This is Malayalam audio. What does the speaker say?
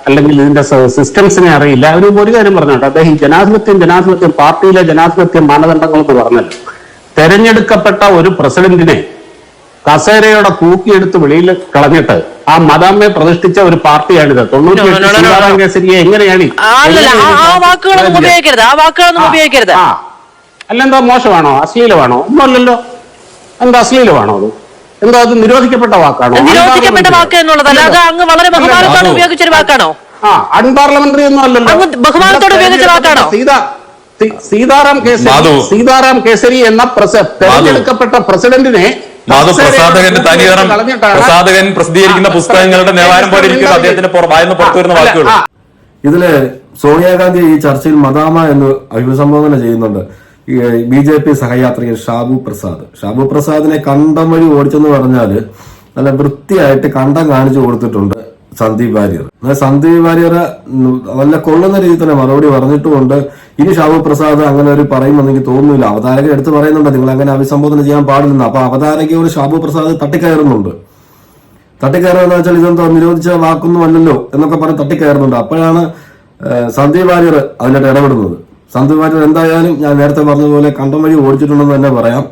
അല്ലെങ്കിൽ ഇതിന്റെ സിസ്റ്റംസിനെ അറിയില്ല. അവര് ഒരു കാര്യം പറഞ്ഞോട്ടെ, അദ്ദേഹം ജനാധിപത്യം പാർട്ടിയിലെ ജനാധിപത്യ മാനദണ്ഡങ്ങൾ എന്ന് പറഞ്ഞല്ലോ. തെരഞ്ഞെടുക്കപ്പെട്ട ഒരു പ്രസിഡന്റിനെ കസേരയോടെ തൂക്കിയെടുത്ത് വെളിയിൽ കളഞ്ഞിട്ട് ആ മദാമ്മയെ പ്രതിഷ്ഠിച്ച ഒരു പാർട്ടിയാണിത്. 98 സീതാറാം കേസരിയെ എങ്ങനെയാണ് അല്ലെന്താ മോശമാണോ, അശ്ലീലമാണോ? ഒന്നുമല്ലല്ലോ. എന്താ അശ്ലീലമാണോ? അത് എന്താ, അത് നിരോധിക്കപ്പെട്ട വാക്കാണോ? നിരോധിക്കപ്പെട്ട വാക്ക് എന്നുള്ളതല്ല, അത് അങ്ങ് വളരെ ബഹുമാനത്തോടെ ഉപയോഗിച്ചൊരു വാക്കാണോ? അൺപാർലമെന്ററി ഒന്നും അല്ലല്ലോ, ബഹുമാനത്തോടെ ഉപയോഗിച്ച വാക്കാണോ? സീതാറാം കേസരി എന്ന തെരഞ്ഞെടുക്കപ്പെട്ട പ്രസിഡന്റിനെ പ്രസാധകൻ പ്രസിദ്ധീകരിക്കുന്ന പുസ്തകങ്ങളുടെ നിലവാരം പോലെ ഇരിക്കുന്ന അദ്ദേഹത്തിന്റെ പുറത്തു വരുന്ന വാക്കുകൾ. ഇതില് സോണിയാഗാന്ധി ഈ ചർച്ചയിൽ മദാമ എന്ന് അഭിസംബോധന ചെയ്യുന്നുണ്ട് BJP സഹയാത്രികൻ ഷാബു പ്രസാദിനെ കണ്ടം വഴി ഓടിച്ചെന്ന് പറഞ്ഞാല് നല്ല വൃത്തിയായിട്ട് കണ്ടം കാണിച്ചു കൊടുത്തിട്ടുണ്ട് സന്ദീപ് വാര്യർ. സന്ദീപ് വാര്യർ നല്ല കൊള്ളുന്ന രീതിയിൽ തന്നെ മറുപടി പറഞ്ഞിട്ടുമുണ്ട്. ഇനി ഷാബു പ്രസാദ് അങ്ങനെ ഒരു പറയുമെന്ന് എനിക്ക് തോന്നുന്നില്ല. അവതാരകൻ എടുത്ത് പറയുന്നുണ്ട് നിങ്ങൾ അങ്ങനെ അഭിസംബോധന ചെയ്യാൻ പാടില്ലെന്ന്. അപ്പൊ അവതാരകയോട് ഷാബു പ്രസാദ് തട്ടിക്കയറുന്നുണ്ട്. തട്ടിക്കയറുക വെച്ചാൽ ഇതെന്തോ നിരോധിച്ച വാക്കൊന്നും അല്ലല്ലോ എന്നൊക്കെ പറഞ്ഞ് തട്ടിക്കയറുന്നുണ്ട്. അപ്പോഴാണ് സന്ദീപ് വാര്യർ അതിനായിട്ട് ഇടപെടുന്നത്. സന്ദീപ് വാര്യർ എന്തായാലും ഞാൻ നേരത്തെ പറഞ്ഞതുപോലെ കണ്ടം വഴി ഓടിച്ചിട്ടുണ്ടെന്ന് തന്നെ പറയാം.